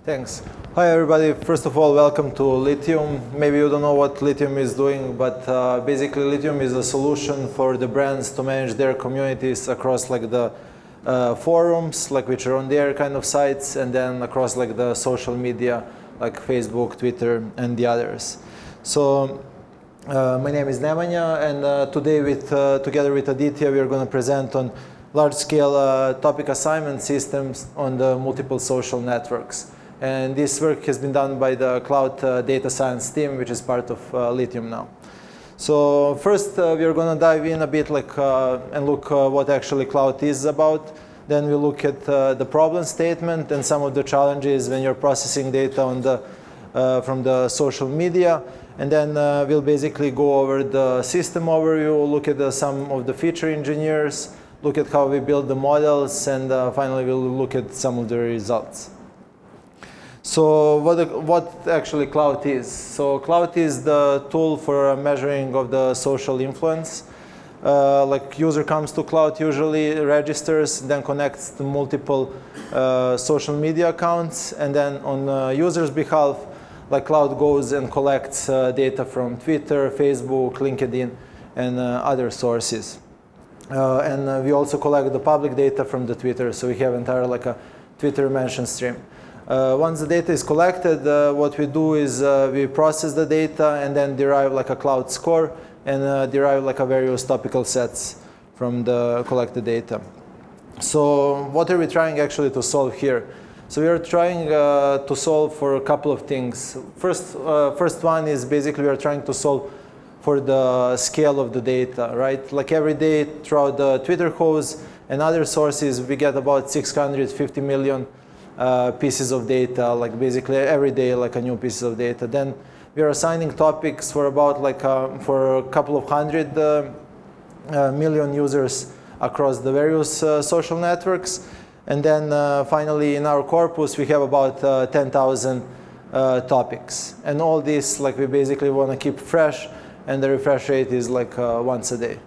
Thanks. Hi everybody. First of all, welcome to Lithium. Maybe you don't know what Lithium is doing, but basically Lithium is a solution for the brands to manage their communities across like the forums, like which are on their kind of sites, and then across like the social media, like Facebook, Twitter, and the others. So my name is Nemanja, and today together with Adithya, we are going to present on large-scale topic assignment systems on the multiple social networks. And this work has been done by the Klout data science team, which is part of Lithium now. So first, we are going to dive in a bit and look what actually Klout is about. Then we'll look at the problem statement and some of the challenges when you're processing data on from the social media. And then we'll basically go over the system overview, look at some of the feature engineers, look at how we build the models, and finally we'll look at some of the results. So what actually Klout is? So Klout is the tool for measuring of the social influence. Like user comes to Klout, usually registers, then connects to multiple social media accounts, and then on user's behalf, like Klout goes and collects data from Twitter, Facebook, LinkedIn, and other sources. And we also collect the public data from the Twitter, so we have entire like a Twitter mention stream. Once the data is collected, what we do is we process the data and then derive like a Klout score and derive like a various topical sets from the collected data. So what are we trying actually to solve here? So we are trying to solve for a couple of things. First one is basically we are trying to solve for the scale of the data, right? Like every day throughout the Twitter host and other sources, we get about 650 million pieces of data, like basically every day like a new piece of data. Then we are assigning topics for about like for a couple of hundred million users across the various social networks. And then finally in our corpus we have about 10,000 topics. And all this like we basically want to keep fresh, and the refresh rate is like once a day.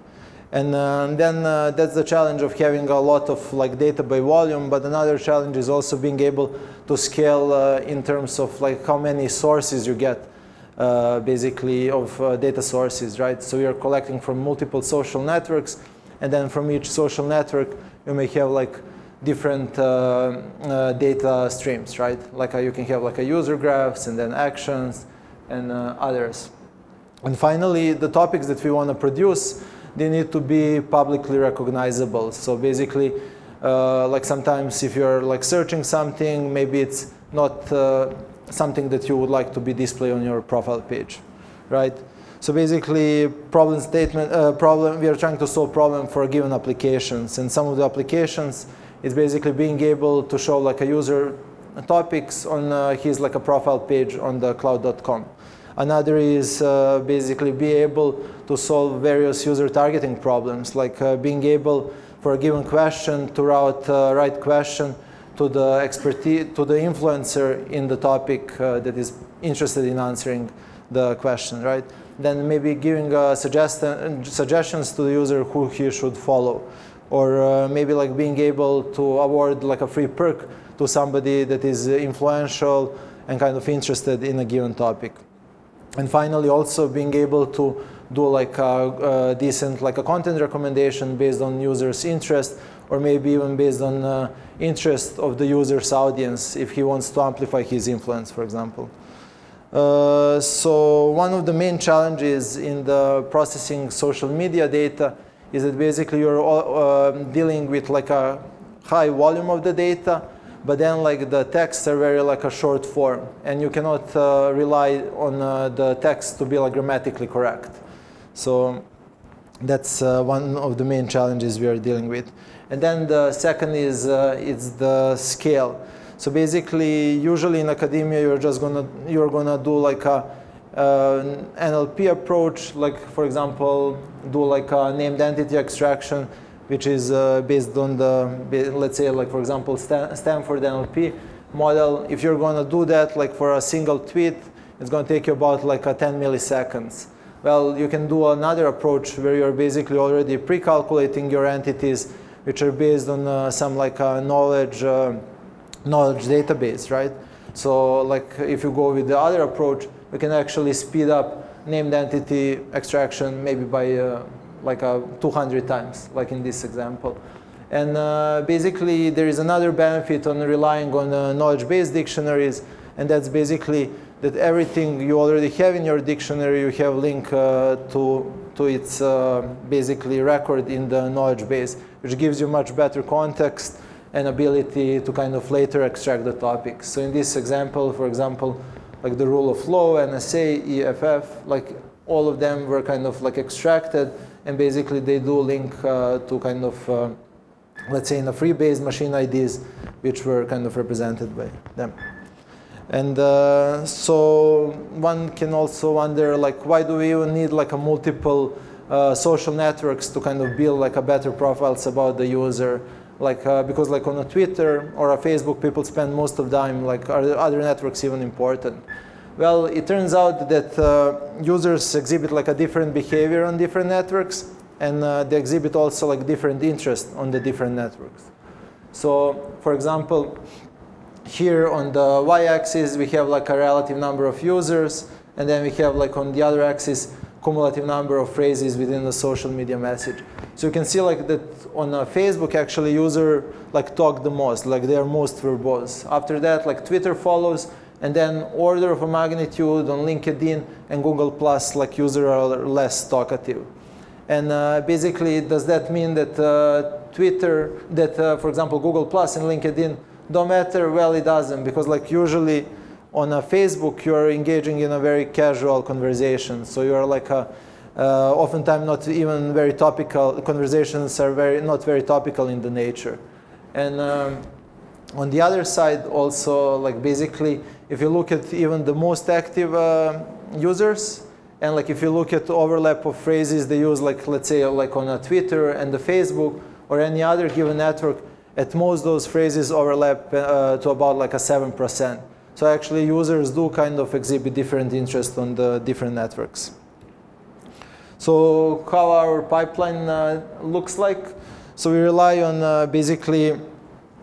And then that's the challenge of having a lot of like data by volume, but another challenge is also being able to scale in terms of like how many sources you get basically of data sources, right? So we are collecting from multiple social networks, and then from each social network you may have like different data streams, right? Like you can have like a user graphs and then actions and others. And finally, the topics that we want to produce, they need to be publicly recognizable. So basically, like sometimes if you're like searching something, maybe it's not something that you would like to be displayed on your profile page, right? So basically, problem statement, we are trying to solve problem for given applications. And some of the applications is basically being able to show like a user topics on his like a profile page on the Klout.com. Another is basically be able to solve various user targeting problems, like being able for a given question to route right question to the expertise, to the influencer in the topic that is interested in answering the question, right? Then maybe giving suggestions to the user who he should follow, or maybe like being able to award like a free perk to somebody that is influential and kind of interested in a given topic. And finally, also being able to do like a decent like a content recommendation based on users' interest, or maybe even based on interest of the user's audience if he wants to amplify his influence, for example. So one of the main challenges in the processing social media data is that basically you're dealing with like a high volume of the data, but then like the texts are very like a short form, and you cannot rely on the text to be like grammatically correct. So that's one of the main challenges we are dealing with. And then the second is it's the scale. So basically, usually in academia, you're gonna do like a NLP approach, like for example, do like a named entity extraction, which is based on the, let's say, like for example, Stanford NLP model. If you're going to do that, like for a single tweet, it's going to take you about like 10 milliseconds. Well, you can do another approach where you're basically already pre-calculating your entities, which are based on some like knowledge database, right? So like if you go with the other approach, we can actually speed up named entity extraction maybe by like 200 times, like in this example. And basically, there is another benefit on relying on knowledge-based dictionaries, and that's basically that everything you already have in your dictionary, you have link to its basically record in the knowledge base, which gives you much better context and ability to kind of later extract the topics. So in this example, for example, like the rule of law, NSA, EFF, like all of them were kind of like extracted, and basically they do link to kind of, let's say in a free-based machine IDs, which were kind of represented by them. And so one can also wonder, like, why do we even need like a multiple social networks to kind of build like a better profiles about the user? Like, because like on a Twitter or a Facebook, people spend most of the time, like, are there other networks even important? Well, it turns out that users exhibit like a different behavior on different networks, and they exhibit also like different interests on the different networks. So, for example, here on the y-axis, we have like a relative number of users, and then we have like on the other axis, cumulative number of phrases within the social media message. So you can see like that on Facebook, actually user like talk the most, like they are most verbose. After that, like Twitter follows, and then order of a magnitude on LinkedIn and Google Plus, like user are less talkative. And basically, does that mean that for example, Google Plus and LinkedIn don't matter? Well, it doesn't, because like usually on Facebook, you are engaging in a very casual conversation. So you are like oftentimes not even very topical. Conversations are not very topical in the nature. And on the other side, also, like basically, if you look at even the most active users, and like if you look at the overlap of phrases they use, like let's say like on a Twitter and the Facebook or any other given network, at most those phrases overlap to about like a 7%. So actually users do kind of exhibit different interests on the different networks. So how our pipeline looks like? So we rely on basically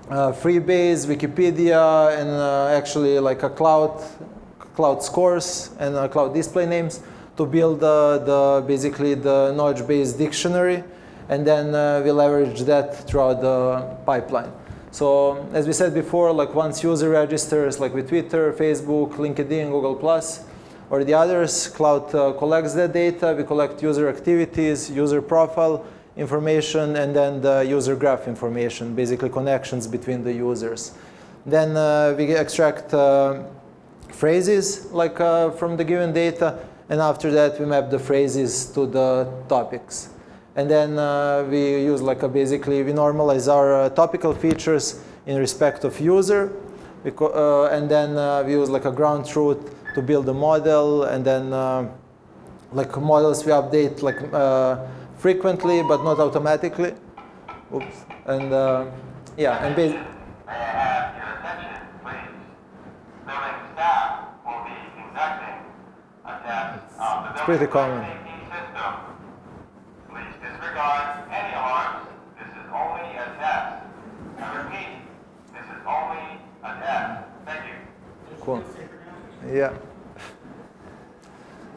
Freebase, Wikipedia, and actually like a Klout scores and Klout display names to build basically the knowledge-based dictionary, and then we leverage that throughout the pipeline. So as we said before, like once user registers, like with Twitter, Facebook, LinkedIn, Google Plus, or the others, Klout collects that data. We collect user activities, user profile information, and then the user graph information, basically connections between the users. Then we extract phrases like from the given data, and after that we map the phrases to the topics. And then we use like basically we normalize our topical features in respect of user, and then we use like a ground truth to build a model, and then like models we update like frequently but not automatically. Oops. And yeah, and basically. May I have your attention, please? Building staff will be conducting a test of the pretty building common. safety system. Please disregard any alarms. This is only a test. I repeat, this is only a test. Thank you. Cool. Yeah.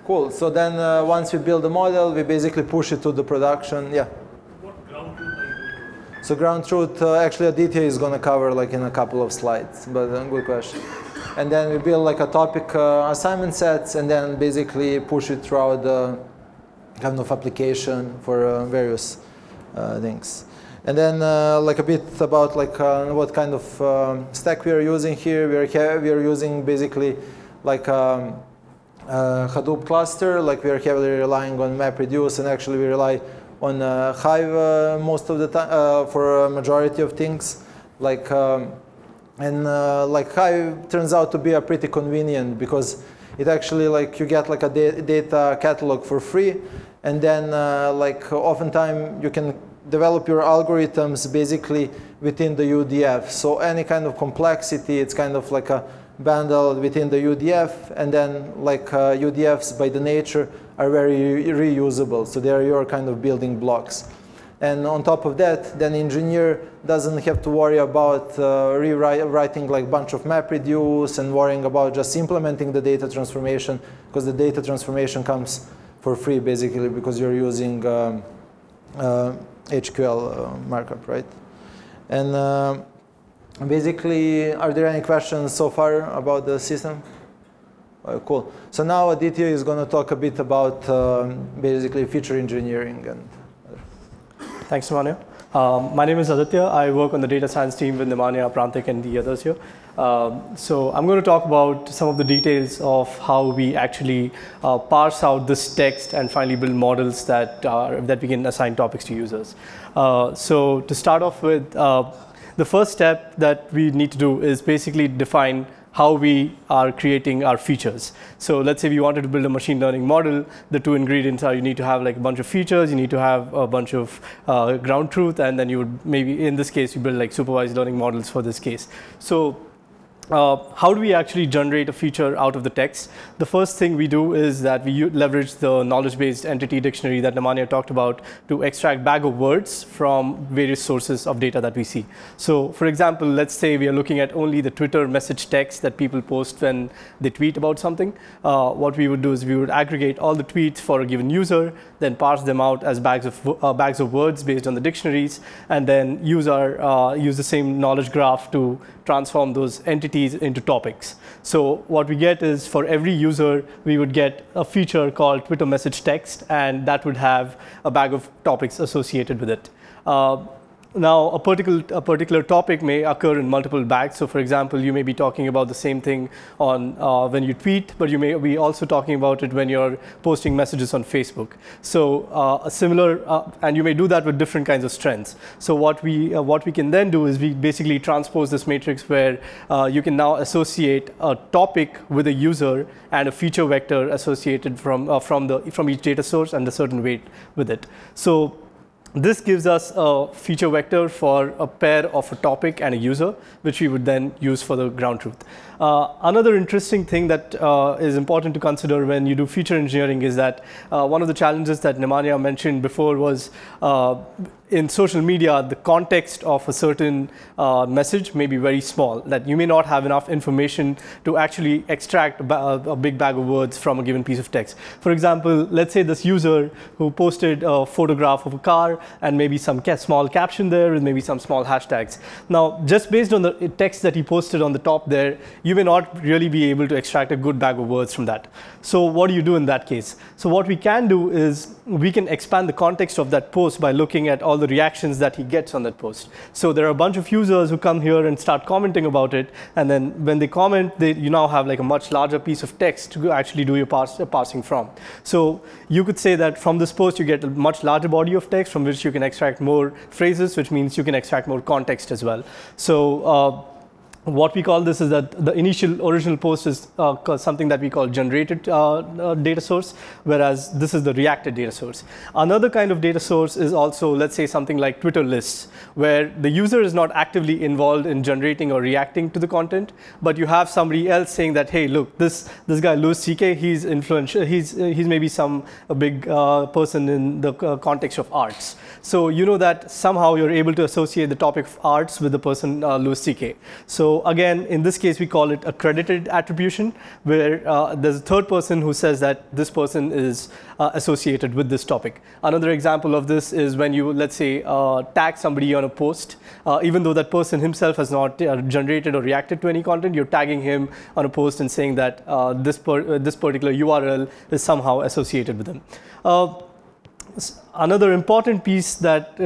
Cool. So then once we build the model, we basically push it to the production. Yeah. What ground truth are you going to? So ground truth, actually Adithya is going to cover like in a couple of slides, but good question. And then we build like a topic assignment sets, and then basically push it throughout the kind of application for various things. And then like a bit about like what kind of stack we are using here. We are using basically like Hadoop cluster. Like we are heavily relying on MapReduce, and actually we rely on Hive most of the time for a majority of things. Like like Hive turns out to be a pretty convenient, because it actually like you get like a data catalog for free, and then like oftentimes you can develop your algorithms basically within the UDF. So any kind of complexity, it's kind of like a bundle within the UDF, and then like UDFs by the nature are very reusable. So they are your kind of building blocks. And on top of that, then engineer doesn't have to worry about rewriting like a bunch of map reduce and worrying about just implementing the data transformation, because the data transformation comes for free basically because you're using HQL markup, right? And basically, are there any questions so far about the system? Cool. So now Adithya is going to talk a bit about basically feature engineering. And thanks, Nemanja. My name is Adithya. I work on the data science team with Nemanja, Prantik, and the others here. So I'm going to talk about some of the details of how we actually parse out this text and finally build models that we can assign topics to users. So to start off with, the first step that we need to do is basically define how we are creating our features. So let's say we wanted to build a machine learning model. The two ingredients are you need to have like a bunch of features, you need to have a bunch of ground truth, and then you would maybe, in this case, you build like supervised learning models for this case. So how do we actually generate a feature out of the text? The first thing we do is that we leverage the knowledge-based entity dictionary that Nemanja talked about to extract bag of words from various sources of data that we see. So for example, let's say we are looking at only the Twitter message text that people post when they tweet about something. What we would do is we would aggregate all the tweets for a given user, then parse them out as bags of words based on the dictionaries, and then use the same knowledge graph to transform those entities into topics. So what we get is for every user, we would get a feature called Twitter message text, and that would have a bag of topics associated with it. Now, a particular topic may occur in multiple bags. So for example, you may be talking about the same thing on when you tweet, but you may be also talking about it when you're posting messages on Facebook. So and you may do that with different kinds of strengths. So what we can then do is we basically transpose this matrix where you can now associate a topic with a user and a feature vector associated from each data source and a certain weight with it. So this gives us a feature vector for a pair of a topic and a user, which we would then use for the ground truth. Another interesting thing that is important to consider when you do feature engineering is that one of the challenges that Nemanja mentioned before was in social media, the context of a certain message may be very small, that you may not have enough information to actually extract a big bag of words from a given piece of text. For example, let's say this user who posted a photograph of a car and maybe some small caption there with maybe some small hashtags. Now, just based on the text that he posted on the top there, you may not really be able to extract a good bag of words from that. So what do you do in that case? So what we can do is we can expand the context of that post by looking at all the reactions that he gets on that post. So there are a bunch of users who come here and start commenting about it, and then when they comment, you now have like a much larger piece of text to actually do your parsing from. So you could say that from this post you get a much larger body of text from which you can extract more phrases, which means you can extract more context as well. So what we call this is that the original post is something that we call generated data source, whereas this is the reacted data source. Another kind of data source is also, let's say, something like Twitter lists, where the user is not actively involved in generating or reacting to the content, but you have somebody else saying that, hey, look, this guy Louis C.K., he's influential, he's maybe a big person in the context of arts. So you know that somehow you're able to associate the topic of arts with the person Louis C.K. So again, in this case, we call it a credited attribution, where there's a third person who says that this person is associated with this topic. Another example of this is when you, let's say, tag somebody on a post, even though that person himself has not generated or reacted to any content, you're tagging him on a post and saying that this particular URL is somehow associated with him. Another important piece that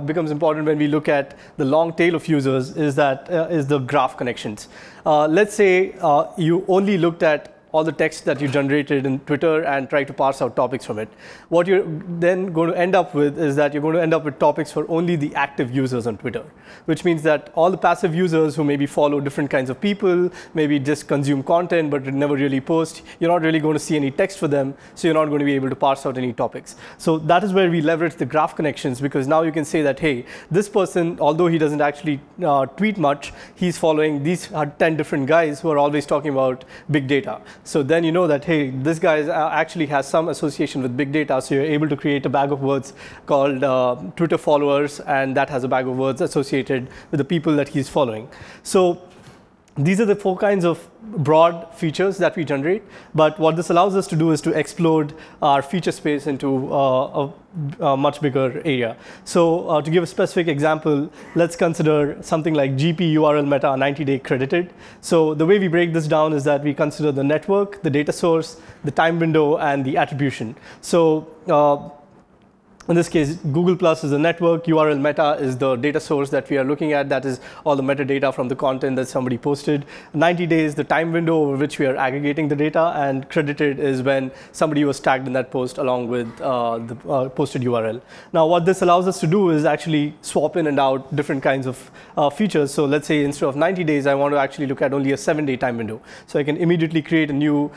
becomes important when we look at the long tail of users is the graph connections. Let's say you only looked at all the text that you generated in Twitter and try to parse out topics from it. What you're then going to end up with is that you're going to end up with topics for only the active users on Twitter, which means that all the passive users who maybe follow different kinds of people, maybe just consume content but never really post, you're not really going to see any text for them, so you're not going to be able to parse out any topics. So that is where we leverage the graph connections, because now you can say that, hey, this person, although he doesn't actually tweet much, he's following these 10 different guys who are always talking about big data. So then you know that, hey, this guy actually has some association with big data. So you're able to create a bag of words called Twitter followers, and that has a bag of words associated with the people that he's following. So these are the 4 kinds of broad features that we generate. But what this allows us to do is to explode our feature space into a much bigger area. So to give a specific example, let's consider something like GP URL meta 90-day credited. So the way we break this down is that we consider the network, the data source, the time window, and the attribution. So in this case, Google Plus is the network, URL meta is the data source that we are looking at. That is all the metadata from the content that somebody posted. 90 days, the time window over which we are aggregating the data, and credited is when somebody was tagged in that post along with the posted URL. Now, what this allows us to do is actually swap in and out different kinds of features. So let's say instead of 90 days, I want to actually look at only a 7-day time window. So I can immediately create a new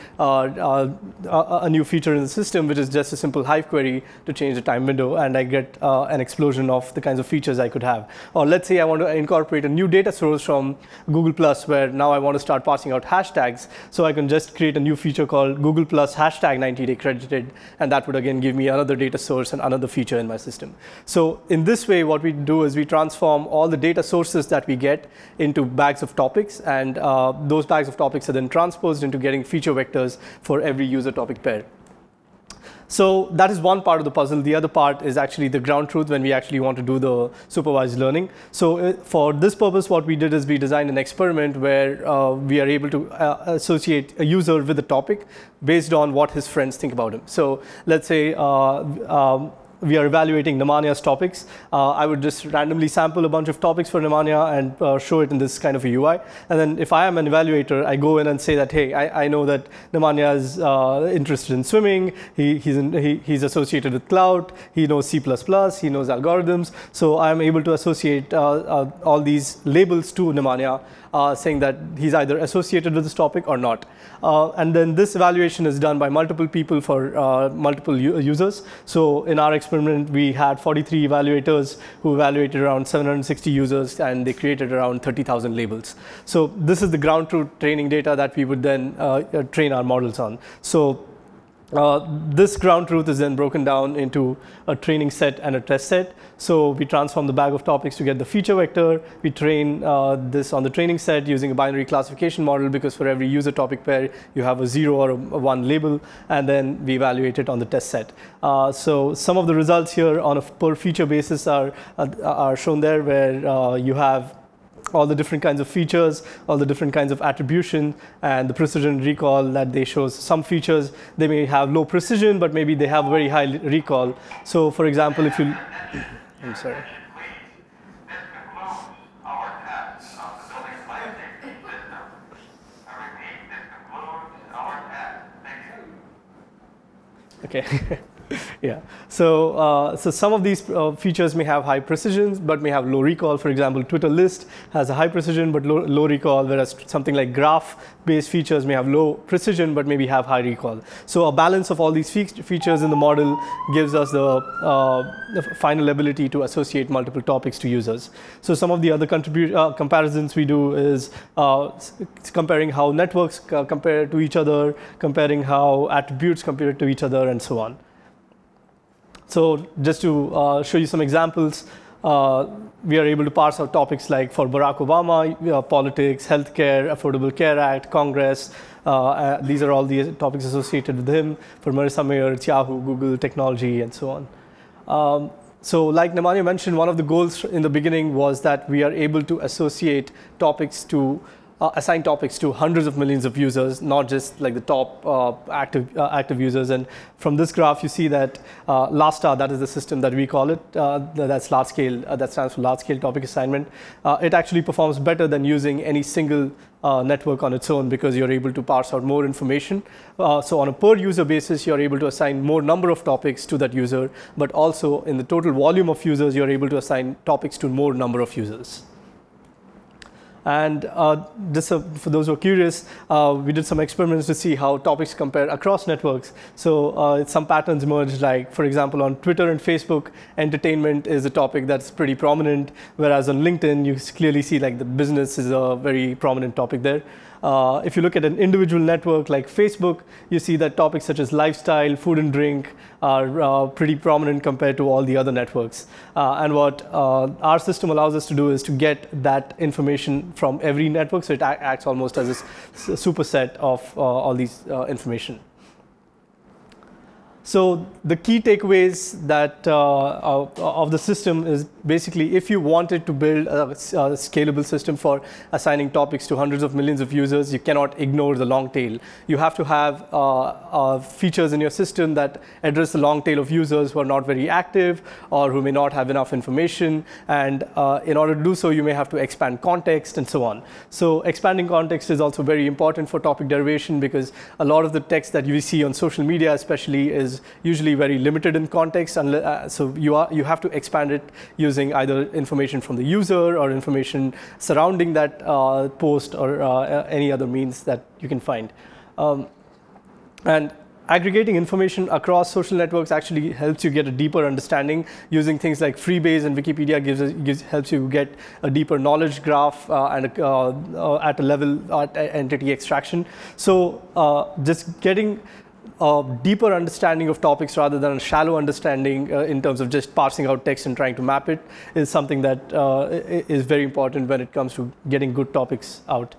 feature in the system, which is just a simple Hive query to change the time window, and I get an explosion of the kinds of features I could have. Or let's say I want to incorporate a new data source from Google Plus, where now I want to start passing out hashtags. So I can just create a new feature called Google Plus hashtag 90-day credited, and that would again give me another data source and another feature in my system. So in this way, what we do is we transform all the data sources that we get into bags of topics, and those bags of topics are then transposed into getting feature vectors for every user topic pair. So that is one part of the puzzle. The other part is actually the ground truth when we actually want to do the supervised learning. So for this purpose, what we did is we designed an experiment where we are able to associate a user with a topic based on what his friends think about him. So let's say we are evaluating Nemanja's topics. I would just randomly sample a bunch of topics for Nemanja and show it in this kind of a UI. And then if I am an evaluator, I go in and say that, hey, I know that Nemanja is interested in swimming. He's associated with Klout. He knows C++. He knows algorithms. So I'm able to associate all these labels to Nemanja, saying that he's either associated with this topic or not. And then this evaluation is done by multiple people for multiple users. So in our experiment, we had 43 evaluators who evaluated around 760 users, and they created around 30,000 labels. So this is the ground truth training data that we would then train our models on. So this ground truth is then broken down into a training set and a test set. So we transform the bag of topics to get the feature vector. We train this on the training set using a binary classification model, because for every user topic pair, you have a 0 or a 1 label, and then we evaluate it on the test set. So some of the results here on a per feature basis are shown there, where you have all the different kinds of features, all the different kinds of attribution, and the precision recall that they show. Some features, they may have low precision, but maybe they have very high recall. So for example, if you, I'm sorry. This concludes our test of the building life safety system. I repeat, this concludes our test. Thank you. Okay. Yeah. So some of these features may have high precision, but may have low recall. For example, Twitter list has a high precision, but low recall, whereas something like graph-based features may have low precision, but maybe have high recall. So a balance of all these features in the model gives us the final ability to associate multiple topics to users. So some of the other comparisons we do is comparing how networks compare to each other, comparing how attributes compare to each other, and so on. So just to show you some examples, we are able to parse out topics like for Barack Obama, politics, healthcare, Affordable Care Act, Congress. These are all the topics associated with him. For Marissa Mayer, it's Yahoo, Google, technology, and so on. So like Nemanja mentioned, one of the goals in the beginning was that we are able to associate topics to assign topics to hundreds of millions of users, not just like the top active users. And from this graph, you see that LASTA, that is the system that we call it, that's large scale, that stands for large scale topic assignment. It actually performs better than using any single network on its own, because you're able to parse out more information. So on a per user basis, you're able to assign more number of topics to that user, but also in the total volume of users, you're able to assign topics to more number of users. And just for those who are curious, we did some experiments to see how topics compare across networks. So some patterns emerged, like, for example, on Twitter and Facebook, entertainment is a topic that's pretty prominent, whereas on LinkedIn, you clearly see like the business is a very prominent topic there. If you look at an individual network like Facebook, you see that topics such as lifestyle, food and drink are pretty prominent compared to all the other networks. And what our system allows us to do is to get that information from every network, so it acts almost as a superset of all these information. So the key takeaways that of the system is basically, if you wanted to build a scalable system for assigning topics to hundreds of millions of users, you cannot ignore the long tail. You have to have features in your system that address the long tail of users who are not very active or who may not have enough information. And in order to do so, you may have to expand context and so on. So expanding context is also very important for topic derivation, because a lot of the text that you see on social media especially is usually very limited in context, so you have to expand it using either information from the user or information surrounding that post or any other means that you can find. And aggregating information across social networks actually helps you get a deeper understanding. Using things like Freebase and Wikipedia helps you get a deeper knowledge graph and at a level at entity extraction. So just getting a deeper understanding of topics rather than a shallow understanding in terms of just parsing out text and trying to map it is something that is very important when it comes to getting good topics out.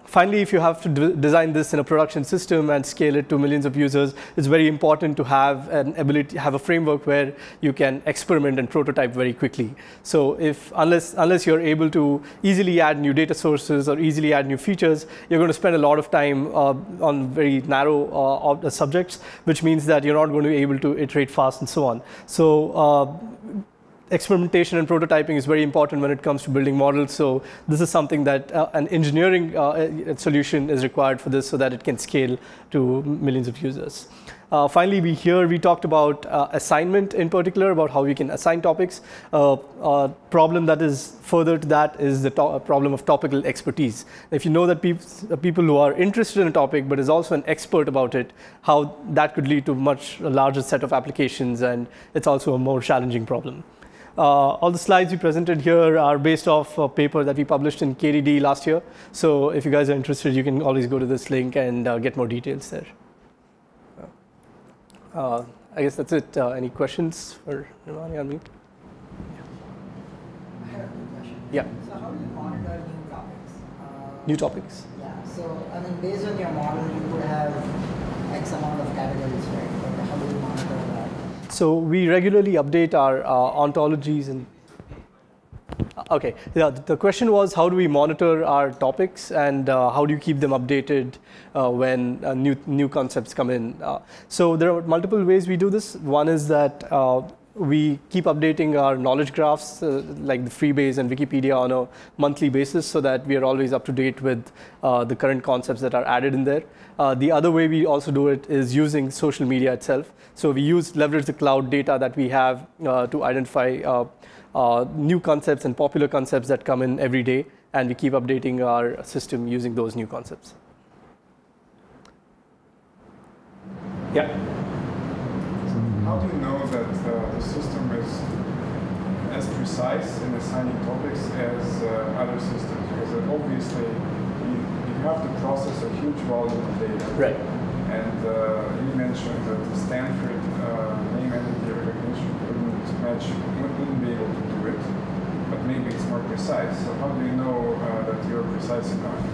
Finally, if you have to design this in a production system and scale it to millions of users, it's very important to have have a framework where you can experiment and prototype very quickly. So unless you're able to easily add new data sources or easily add new features, you're going to spend a lot of time on very narrow subjects, which means that you're not going to be able to iterate fast and so on. So experimentation and prototyping is very important when it comes to building models. So this is something that an engineering solution is required for this, so that it can scale to millions of users. Finally, we talked about assignment in particular, about how we can assign topics. A problem that is further to that is the problem of topical expertise. If you know that people who are interested in a topic but is also an expert about it, how that could lead to a much larger set of applications, and it's also a more challenging problem. All the slides we presented here are based off a paper that we published in KDD last year. So if you guys are interested, you can always go to this link and get more details there. I guess that's it. Any questions for Nemanja and me? I have a question. Yeah. So how do you monitor new topics? New topics? Yeah. So I mean, based on your model, you could have X amount of categories, right? But how do you monitor that? So we regularly update our ontologies and. Okay, yeah, the question was, how do we monitor our topics, and how do you keep them updated when new concepts come in? So there are multiple ways we do this. One is that we keep updating our knowledge graphs, like the Freebase and Wikipedia, on a monthly basis, so that we are always up to date with the current concepts that are added in there. The other way we also do it is using social media itself. So we leverage the Klout data that we have to identify new concepts and popular concepts that come in every day, and we keep updating our system using those new concepts. Yeah? How do you know that the system is as precise in assigning topics as other systems? Because obviously you have to process a huge volume of data. Right. And you mentioned that the Stanford name entity recognition wouldn't be able to do it, but maybe it's more precise. So how do you know that you're precise enough?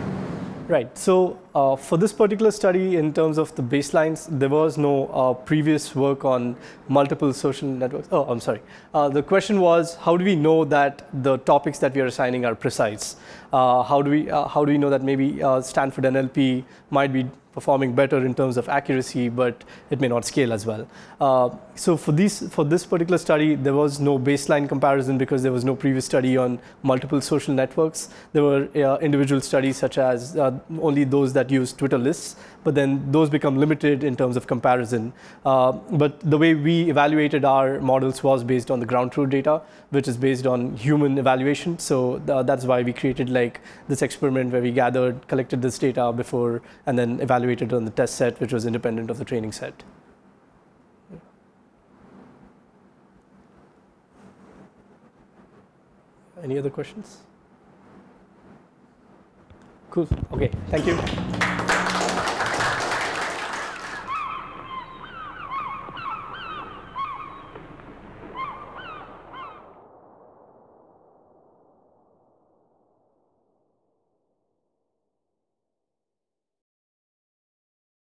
Right. So for this particular study, in terms of the baselines, there was no previous work on multiple social networks. Oh, I'm sorry. The question was, how do we know that the topics that we are assigning are precise? How do we know that maybe Stanford NLP might be performing better in terms of accuracy, but it may not scale as well. So for this particular study, there was no baseline comparison because there was no previous study on multiple social networks. There were individual studies such as only those that use Twitter lists, but then those become limited in terms of comparison. But the way we evaluated our models was based on the ground truth data, which is based on human evaluation. So that's why we created like this experiment where we collected this data before, and then evaluated on the test set, which was independent of the training set. Any other questions? Cool. Okay. Thank you.